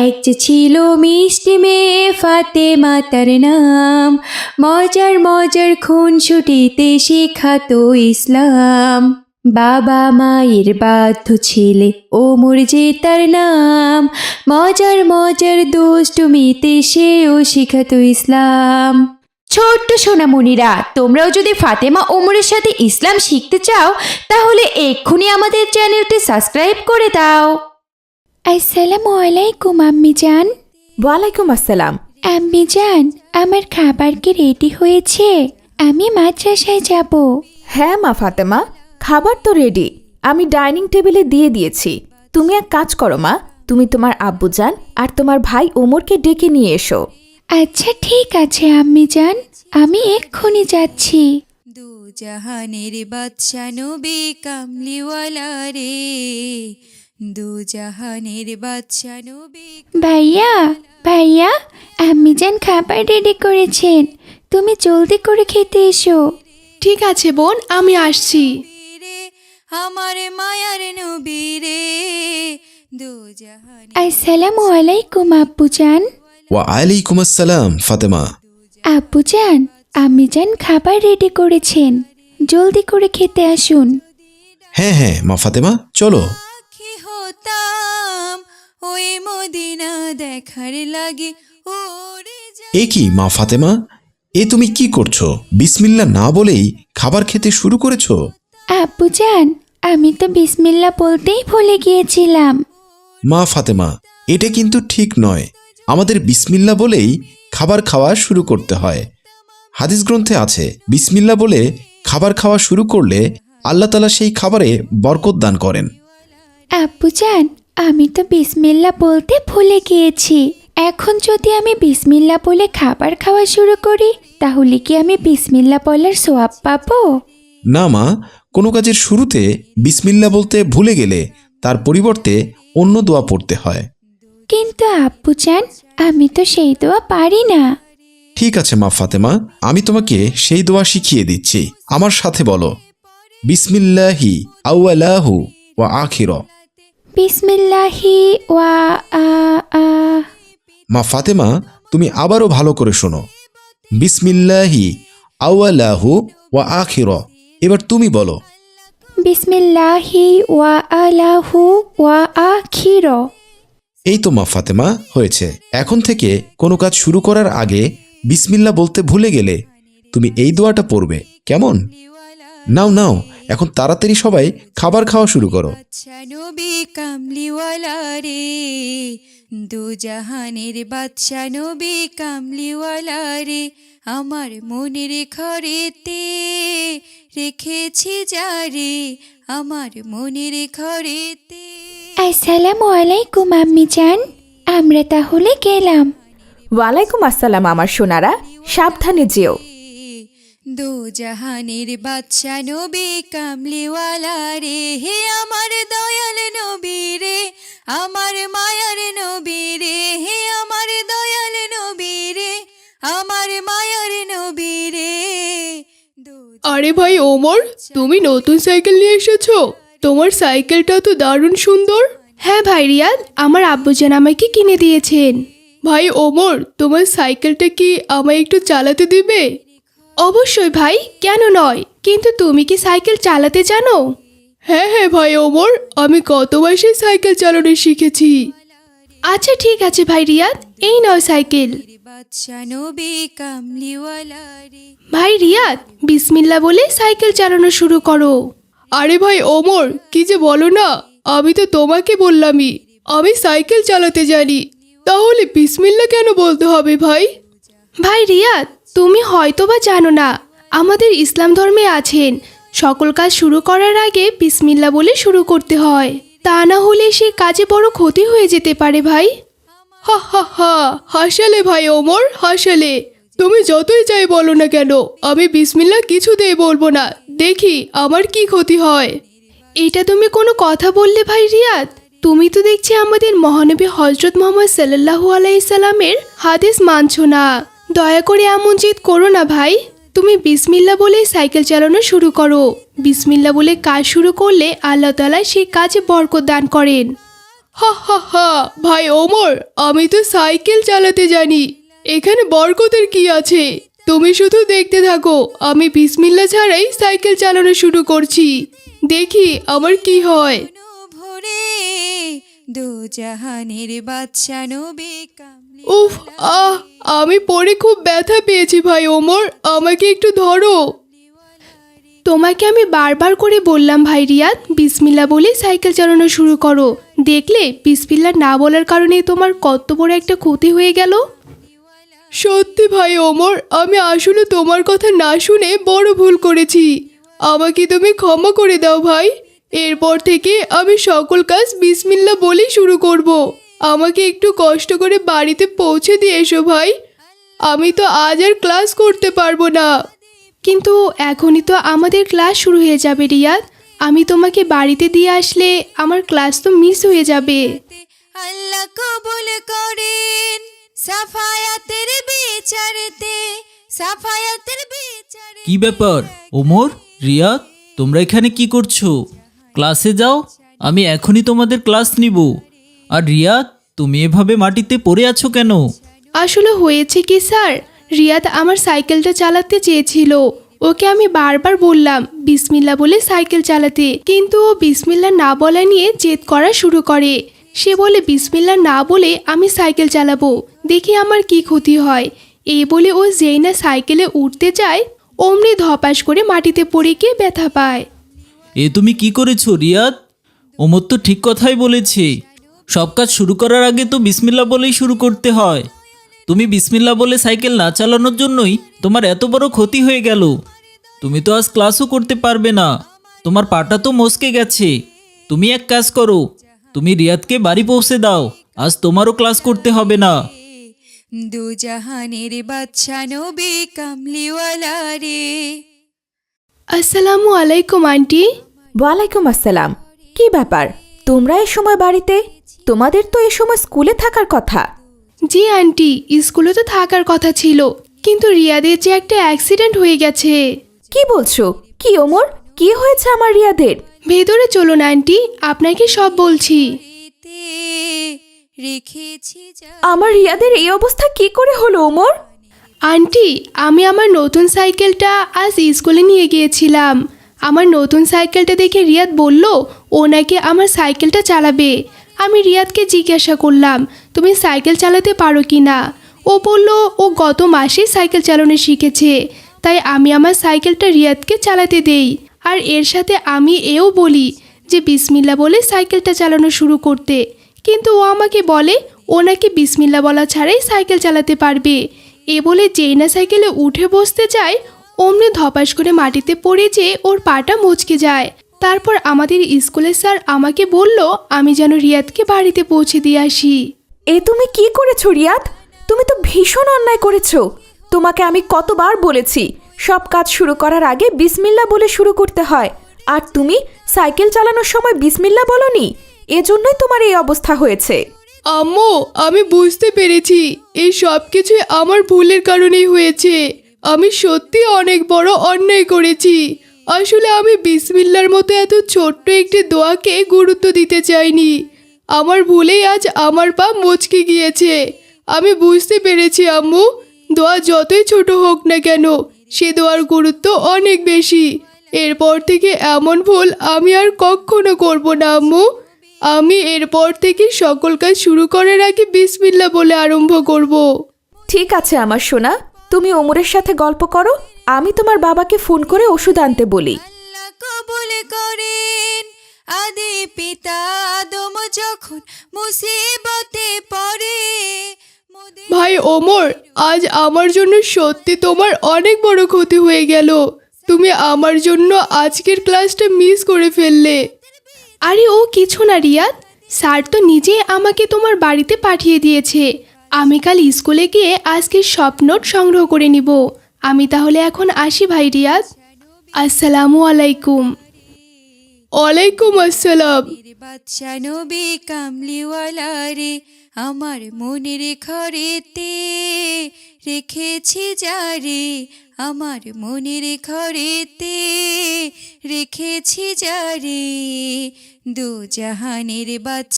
এক যে ছিল মিষ্টি মেয়ে ফাতেমা তার নাম, মজার মজার খুনসুটিতে শেখাতো ইসলাম। বাবা মায়ের বাধ্য ছেলে ওমর যে তার নাম, মজার মজার দুষ্টুমিতে সেও শেখাতো ইসলাম। ছোট্ট সোনামণিরা, তোমরাও যদি ফাতেমা ওমরের সাথে ইসলাম শিখতে চাও তাহলে এক্ষুনি আমাদের চ্যানেলটি সাবস্ক্রাইব করে দাও। আসসালামু আলাইকুম আম্মি জান। ওয়ালাইকুম আসসালাম। আম্মি জান, আমার খাবার কি রেডি হয়েছে? আমি মাদ্রাসায় যাব। হ্যাঁ মা ফাতেমা, খাবার তো রেডি, আমি ডাইনিং টেবিলে দিয়ে দিয়েছি। তুমি এক কাজ করো মা, তুমি তোমার আব্বুজান আর তোমার ভাই ওমরকে ডেকে নিয়ে এসো। আচ্ছা ঠিক আছে আম্মি জান, আমি এক্ষুনি যাচ্ছি। দু জাহানের বাদশা নবী কামলিওয়ালা রে, দু জাহানের বাদশা নবী। ভাইয়া ভাইয়া, আম্মি জান খাবার রেডি করেছেন, তুমি জলদি করে খেতে এসো। ঠিক আছে বোন, আমি আসছি। আমার মায়ার নবী রে, দু জাহান। আসসালামু আলাইকুম আব্বুজান। ওয়ালাইকুম আসসালাম ফাতেমা। আব্বুজান, আম্মি জান খাবার রেডি করেছেন, জলদি করে খেতে আসুন। হ্যাঁ হ্যাঁ মা ফাতেমা, চলো। হতাম ওই মদিনা দেখার লাগে ওরে। এ কি মা ফাতেমা, এ তুমি কি করছো? বিসমিল্লাহ না বলেই খাবার খেতে শুরু করেছো? আব্বুজান, আমি তো বিসমিল্লাহ বলতেই ভুলে গিয়েছিলাম। মা ফাতেমা, এটা কিন্তু ঠিক নয়। আমাদের বিসমিল্লাহ বলেই খাবার খাওয়া শুরু করতে হয়। হাদিস গ্রন্থে আছে, বিসমিল্লাহ বলে খাবার খাওয়া শুরু করলে আল্লাহ তাআলা সেই খাবারে বরকত দান করেন। আব্বুজান, আমি তো বিসমিল্লাহ বলতে ভুলে গিয়েছি। এখন যদি আমি বিসমিল্লাহ বলে খাবার খাওয়া শুরু করি তাহলে কি আমি বিসমিল্লাহ বলার সওয়াব পাবো? না মা, কোনো কাজের শুরুতে বিসমিল্লাহ বলতে ভুলে গেলে তার পরিবর্তে অন্য দোয়া পড়তে হয়। কিন্তু আব্বুজান, আমি তো সেই দোয়া পারি না। ঠিক আছে মা ফাতেমা, আমি তোমাকে সেই দোয়া শিখিয়ে দিচ্ছি। আমার সাথে বলো, বিসমিল্লাহি আউয়ালাহু ওয়া আখির। বিসমিল্লাহি ওয়া আ। মা ফাতেমা, তুমি আবারও ভালো করে শোনো, বিসমিল্লাহি আউয়ালাহু ওয়া আখির। এবার তুমি বলো, বিসমিল্লাহি ওয়া আলাহু ওয়া আখির। এই তো মা ফাতেমা, হয়েছে। এখন থেকে কোনো কাজ শুরু করার আগে বিসমিল্লাহ বলতে ভুলে গেলে তুমি এই দোয়াটা পড়বে, কেমন? নাও নাও, এখন তাড়াতাড়ি সবাই খাবার খাওয়া শুরু করো। নবী কামলিওয়ালা রে, দু জাহানের বাদশা নবী কামলিওয়ালা রে, আমার মনের ঘরেতে রেখেছি যারে, আমার মনের ঘরেতে। আসসালামু আলাইকুম আম্মি জান, আমরা তাহলে গেলাম। ওয়ালাইকুম আসসালাম আমার সোনারা, সাবধানে যেও। দু জাহানের বাদশা নবী কামলিওয়ালা রে, হে আমার দয়াল নবী রে, আমার মায়ার নবী রে, হে আমার দয়াল নবী রে, আমার মায়ার নবী রে। আরে ভাই ওমর, তুমি নতুন সাইকেল নিয়ে এসেছো? তোমার সাইকেলটা তো দারুণ সুন্দর। হ্যাঁ ভাই রিয়াদ, আমার আব্বুজান আমাকে কিনে দিয়েছেন। ভাই ওমর, তোমার সাইকেলটা কি আমায় একটু চালাতে দিবে? অবশ্যই ভাই, কেন নয়, কিন্তু তুমি কি সাইকেল চালাতে জানো? হ্যাঁ হ্যাঁ ভাই ওমর, আমি গত মাসে সাইকেল চালানো শিখেছি। আচ্ছা ঠিক আছে ভাই রিয়াদ, এই নয় সাইকেল। ভাই রিয়াদ, বিসমিল্লাহ বলে সাইকেল চালানো শুরু করো। আরে ভাই ওমর, কি যে বলো না, আমি তো তোমাকে বললামই আমি সাইকেল চালাতে জানি, তাহলে বিসমিল্লাহ কেন বলতে হবে ভাই? ভাই রিয়াদ, তুমি হয়তো বা জানো না, আমাদের ইসলাম ধর্মে আছেন সকল কাজ শুরু করার আগে বিসমিল্লাহ বলে শুরু করতে হয়, তা না হলে সে কাজে বড় ক্ষতি হয়ে যেতে পারে ভাই। হা হা হা, হাসালে ভাই ওমর, হাসালে। তুমি যতই চাই বলো না কেন, আমি বিসমিল্লাহ কিছুতেই বলবো না, দেখি আমার কি ক্ষতি হয়। এটা তুমি কোনো কথা বললে ভাই রিয়াদ? তুমি তো দেখছি আমাদের মহানবী হজরত মোহাম্মদ সাল্লাল্লাহু আলাইহি সাল্লামের হাদিস মানছো না। দয়া করে এমন জিদ করো না ভাই, তুমি বিসমিল্লাহ বলে সাইকেল চালানো শুরু করো। বিসমিল্লাহ বলে কাজ শুরু করলে আল্লাহ তাআলা সেই কাজে বরকত দান করেন। হা হা হা, ভাই ওমর, আমি তো সাইকেল চালাতে জানি। এখানে বরকতের কি আছে? তুমি শুধু দেখতে থাকো, আমি বিসমিল্লা ছাড়াই সাইকেল চালানো শুরু করছি। দেখি আমার কি হয়। ভরে দু জাহানের বাদশা নবী কামলি উফ, আহ, আমি পড়ে খুব ব্যথা পেয়েছি ভাই ওমর, আমাকে একটু ধরো। তোমাকে আমি বারবার করে বললাম ভাই রিয়াদ, বিসমিল্লা বলে সাইকেল চালানো শুরু করো। দেখলে বিসমিল্লা না বলার কারণে তোমার কত বড় একটা ক্ষতি হয়ে গেল। সত্যি ভাই ওমর, আমি আসলে তোমার কথা না শুনে বড় ভুল করেছি। আমাকে তুমি ক্ষমা করে দাও ভাই। এরপর থেকে আমি সকল কাজ বিসমিল্লা বলেই শুরু করব। আমাকে একটু কষ্ট করে বাড়িতে পৌঁছে দিয়ে এসো ভাই। আমি তো আজ আর ক্লাস করতে পারবো না। কিন্তু এখনই তো আমাদের ক্লাস শুরু হয়ে যাবে রিয়াদ। আমি তোমাকে বাড়িতে দিয়ে আসলে আমার ক্লাস তো মিস হয়ে যাবে। আল্লাহ কবুল করেন সাফায়াতের বিচারতে, সাফায়াতের বিচারে। কি ব্যাপার ওমর, রিয়াদ, তোমরা এখানে কি করছো? ক্লাসে যাও, আমি এখনই তোমাদের ক্লাস নিব। আর রিয়াদ, তুমি এভাবে মাটিতে পড়ে আছো কেন? আসলে হয়েছে কি স্যার, রিয়াদ আমার সাইকেলটা চালাতে চেয়েছিল। ওকে আমি বারবার বললাম বিসমিল্লা বলে সাইকেল চালাতে, কিন্তু ও বিসমিল্লা না বলা নিয়ে জেদ করা শুরু করে। সে বলে বিসমিল্লা না বলে আমি সাইকেল চালাবো, দেখি আমার কি ক্ষতি হয়। এই বলে ও যেই না সাইকেলে উঠতে যায়, অমনি ধপাস করে মাটিতে পড়ে গিয়ে ব্যথা পায়। এ তুমি কি করেছো রিয়াদ? ওমর তো ঠিক কথাই বলেছে, সব কাজ শুরু করার আগে তো বিসমিল্লা বলেই শুরু করতে হয়। তুমি বিসমিল্লা বলে সাইকেল না চালানোর জন্যই তোমার এত বড় ক্ষতি হয়ে গেল। তুমি তো আজ ক্লাসও করতে পারবে না, তোমার পাটা তো মচকে গেছে। তুমি এক কাজ করো, তুমি রিয়াদকে বাড়ি পৌঁছে দাও, আজ তোমারও ক্লাস করতে হবে না। দু জাহানের বাদশা নবী কামলিওয়ালা রে। আসসালামু আলাইকুম আন্টি। ওয়ালাইকুম আসসালাম। কি ব্যাপার, তোমরা এ সময় বাড়িতে? তোমাদের তো এ সময় স্কুলে থাকার কথা। জি আন্টি, স্কুলে তো থাকার কথা ছিল, কিন্তু রিয়াদের যে একটা অ্যাক্সিডেন্ট হয়ে গেছে। কি বলছো? কি ওমর, কি হয়েছে আমার রিয়াদের? ভেতরে চলুন আন্টি, আপনাকে সব বলছি। তে রেখেছি যা আমার রিয়াদের এই অবস্থা কি করে হলো ওমর? আন্টি, আমি আমার নতুন সাইকেলটা আজ স্কুলে নিয়ে গিয়েছিলাম। আমার নতুন সাইকেলটা দেখে রিয়াদ বলল ও নাকি আমার সাইকেলটা চালাবে। আমি রিয়াদকে জিজ্ঞাসা করলাম তুমি সাইকেল চালাতে পারো কি না। ও বলল ও গত মাসে সাইকেল চালানো শিখেছে, তাই আমি আমার সাইকেলটা রিয়াদকে চালাতে দেই। আর এর সাথে আমি এও বলি যে বিসমিল্লা বলে সাইকেলটা চালানো শুরু করতে, কিন্তু ও আমাকে বলে ও নাকি বিসমিল্লা বলা ছাড়াই সাইকেল চালাতে পারবে। এ বলে যেই না সাইকেলে উঠে বসতে যায়, অমনি ধপাস করে মাটিতে পড়ে যেয়ে ওর পাটা মচকে যায়। তারপর আমাদের স্কুলের স্যার আমাকে বলল আমি যেন রিয়াদকে বাড়িতে পৌঁছে দিয়ে আসি। এ তুমি কি করেছো রিয়াদ? তুমি তো ভীষণ অন্যায় করেছো। তোমাকে আমি কতবার বলেছি সব কাজ শুরু করার আগে বিসমিল্লা বলে শুরু করতে হয়, আর তুমি সাইকেল চালানোর সময় বিসমিল্লা বলনি, এজন্যই তোমার এই অবস্থা হয়েছে। আম্মু, আমি বুঝতে পেরেছি এই সব কিছুই আমার ভুলের কারণেই হয়েছে। আমি সত্যি অনেক বড় অন্যায় করেছি। আসলে আমি বিসমিল্লার মতো এত ছোট্ট একটি দোয়াকে গুরুত্ব দিতে চাইনি। আমার ভুলেই আজ আমার পা মচকে গিয়েছে। আমি বুঝতে পেরেছি আম্মু, দোয়া যতই ছোট হোক না কেন, সে দোয়ার গুরুত্ব অনেক বেশি। এরপর থেকে এমন ভুল আমি আর কখনো করব না আম্মু। আমি এরপর থেকে সকল কাজ শুরু করার আগে বিসমিল্লা বলে আরম্ভ করব। ঠিক আছে আমার সোনা, তুমি ওমরের সাথে গল্প করো, আমি তোমার বাবাকে ফোন করে ওষুধ আনতে বলি। আল্লাহ কবুল করেন আদি পিতা আদম যখন মুসিবতে পড়ে। ভাই ওমর, আজ আমার জন্য সত্যি তোমার অনেক বড় ক্ষতি হয়ে গেল। তুমি আমার জন্য আজকের ক্লাসটা মিস করে ফেললে। আরে ও কিছু না রিয়াদ, স্যার তো নিজে আমাকে তোমার বাড়িতে পাঠিয়ে দিয়েছে। আমি কাল স্কুলে গিয়ে আজকের সব নোট সংগ্রহ করে নিব। আমি তাহলে এখন আসি ভাই রিয়াদ। আসসালামু আলাইকুম। ওয়ালাইকুম আসসালাম। বাদশা নবী কামলিওয়ালা রে, আমার মনের ঘরেতে রেখেছি যারে, আমার মনের ঘরেতে রেখেছি যারে, দু জাহানের বাদশা